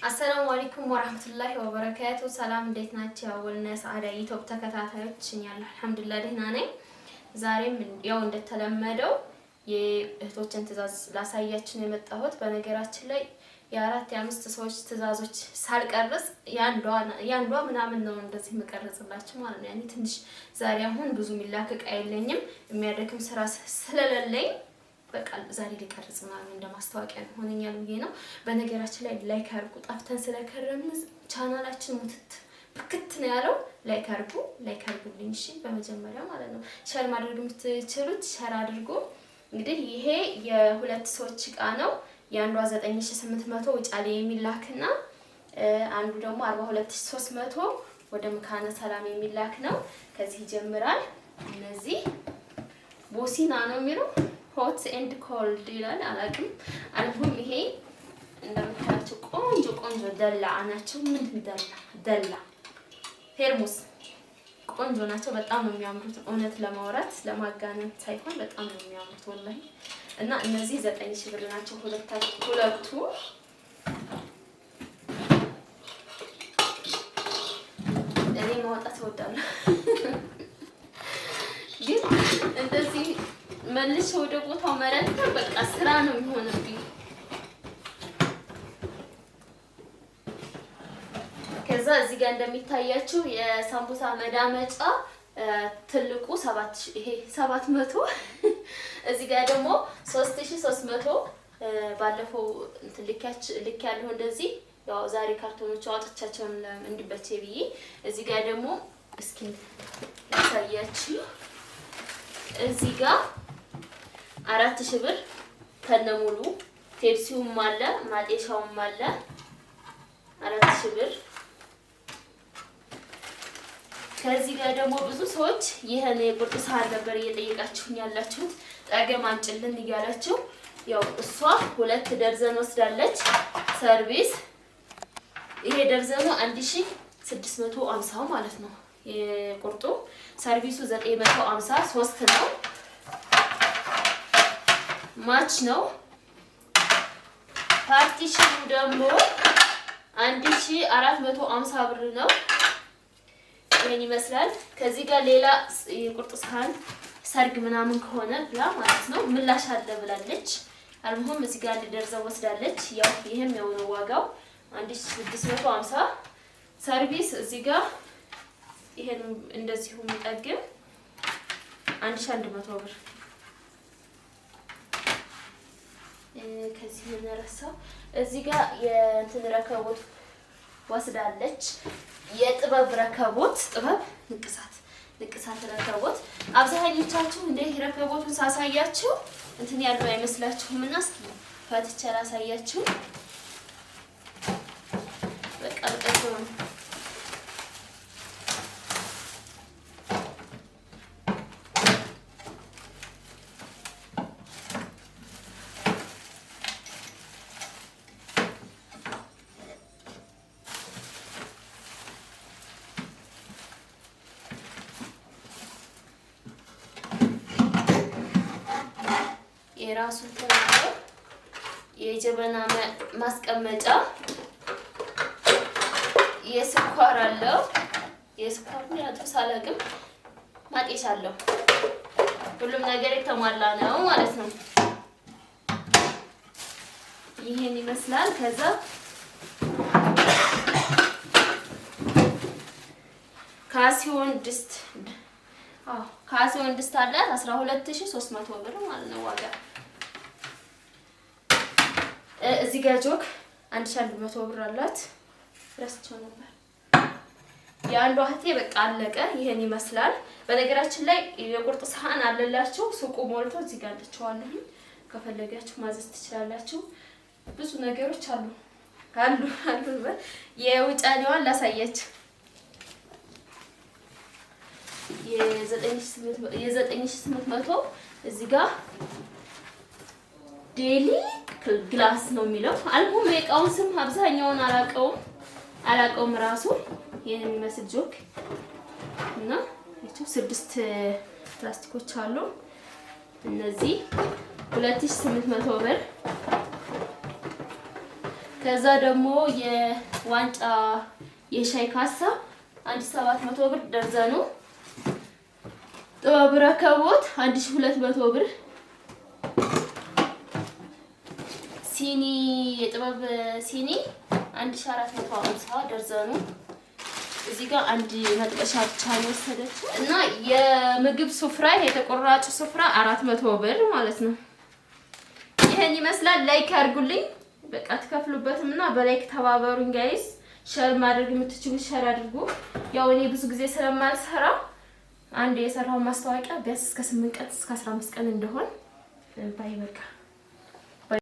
አሰላሙ አለይኩም ወራህመቱላሂ ወበረካቱ። ሰላም እንዴት ናችሁ? አወልና ሰዓዳ ዩቲዩብ ተከታታዮች እኛለሁ አልሐምዱሊላህ ደህና ነኝ። ዛሬም ያው እንደተለመደው የእህቶችን ትዕዛዝ ላሳያችሁ ነው የመጣሁት። በነገራችን ላይ የአራት የአምስት ሰዎች ትዕዛዞች ሳልቀርጽ ያንዷ ምናምን ነው እንደዚህ መቀረጽላችሁ ማለት ነው። ያኔ ትንሽ ዛሬ አሁን ብዙ ሚላክ እቃ የለኝም የሚያደክም ስራ ስለሌለኝ በቃ ዛሬ ሊቀርጽ ምናምን እንደማስታወቂያ ሆነኛል ብዬ ነው። በነገራችን ላይ ላይክ አድርጉ። ጣፍተን ስለከረምን ቻናላችን ሙትት ብክት ነው ያለው። ላይክ አድርጉልኝ እሺ። በመጀመሪያ ማለት ነው ሼር ማድረግ የምትችሉት ሼር አድርጉ። እንግዲህ ይሄ የሁለት ሰዎች እቃ ነው። የአንዷ 9800 ውጫሌ የሚላክና አንዱ ደግሞ 42300 ወደ መካነ ሰላም የሚላክ ነው። ከዚህ ይጀምራል። እነዚህ ቦሲና ነው የሚለው ሆት ኤንድ ኮልድ ይላል። አላውቅም። አልሁም ይሄ እንደምታያቸው ቆንጆ ደላ ናቸው። ምን ደላ ቴርሙስ ቆንጆ ናቸው። በጣም ነው የሚያምሩት። እውነት ለማውራት ለማጋነን ሳይሆን በጣም ነው የሚያምሩት ወላሂ። እና እነዚህ 9000 ብር ናቸው ሁለቱ። እኔ ማውጣት እወዳለሁ ግን እንደዚህ መልሼ ወደ ቦታው መረተብ በቃ ስራ ነው የሚሆነብኝ። ከዛ እዚህ ጋር እንደሚታያችሁ የሳምቡሳ መዳመጫ ትልቁ 7000 ይሄ 700 እዚህ ጋር ደግሞ 3300 ባለፈው ልክ ያለው እንደዚህ ያው ዛሬ ካርቶኖቹ አውጥቻቸው እንዲበቼ ብዬ እዚህ ጋር ደግሞ እስኪ ያሳያችሁ እዚህ ጋር 4000 ብር ከነሙሉ ቴፕሲውም አለ ማጤሻውም አለ 4000 ብር። ከዚህ ጋር ደግሞ ብዙ ሰዎች ይሄን የቁርጥ ሰሃን ነበር እየጠየቃችሁኝ ያላችሁት ጠገም አንጭልን እያላችሁ ያው እሷ 2 ደርዘን ወስዳለች ሰርቪስ። ይሄ ደርዘኑ 1650 ማለት ነው። የቁርጡ ሰርቪሱ 950 3 ነው። ማች ነው። ፓርቲሽኑ ደግሞ 1450 ብር ነው። ይሄን ይመስላል። ከዚህ ጋር ሌላ የቁርጥ ሰሃን ሰርግ ምናምን ከሆነ ብላ ማለት ነው ምላሽ አለ ብላለች። አልሙሁም እዚህ ጋር ደርዘው ወስዳለች። ያው ይሄም ያው ነው ዋጋው 1650 ሰርቪስ። እዚህ ጋር ይሄን እንደዚሁ የሚጠግም 1100 ብር። ከዚህ ምን ረሳው? እዚህ ጋር የእንትን ረከቦት ወስዳለች። የጥበብ ረከቦት ጥበብ ንቅሳት ረከቦት። አብዛኞቻችሁ እንደ ረከቦቱን ሳሳያችሁ እንትን ያለው አይመስላችሁም እና እስኪ ፈትቼ ላሳያችሁ። በቃ ነው የራሱ ተናገር የጀበና ማስቀመጫ የስኳር አለው። የስኳር ያጥስ አላውቅም። ማጤሻ አለው። ሁሉም ነገር የተሟላ ነው ማለት ነው። ይሄን ይመስላል። ከዛ ካሲዮን ድስት አላት 12300 ብር ማለት ነው ዋጋ። እዚህ ጋር ጆክ 1100 ብር አላት። ረስቸው ነበር። የአንዷ እህቴ በቃ አለቀ። ይሄን ይመስላል። በነገራችን ላይ የቁርጥ ሰሃን አለላችሁ ሱቁ ሞልቶ እዚህ ጋር አለችዋለሁ። ከፈለጋችሁ ማዘዝ ትችላላችሁ። ብዙ ነገሮች አሉ። የውጫሌዋን ላሳያችሁ። የ9800 እዚህ ጋር ዴሊ ግላስ ነው የሚለው። አልሙም የእቃውን ስም አብዛኛውን አላውቀውም ራሱ። ይሄን የሚመስል ጆክ እና 6 ፕላስቲኮች አሉ። እነዚህ 2800 ብር። ከዛ ደግሞ የዋንጫ የሻይ ካሳ 1700 ብር ደርዘኑ። ጥበብ ረከቦት 1200 ብር። ሲኒ የጥበብ ሲኒ 1450 ደርዘኑ። እዚህ ጋር አንድ መጥበሻ ብቻ ነው ወሰደችው እና የምግብ ሱፍራ የተቆራጭ ሱፍራ 400 ብር ማለት ነው። ይሄን ይመስላል። ላይክ አድርጉልኝ። በቃ ትከፍሉበትም እና በላይክ ተባበሩኝ ጋይስ። ሼር ማድረግ የምትችሉ ሼር አድርጉ። ያው እኔ ብዙ ጊዜ ስለማልሰራ አንድ የሰራው ማስታወቂያ ቢያንስ እስከ 8 ቀን እስከ 15 ቀን እንደሆን ባይ በቃ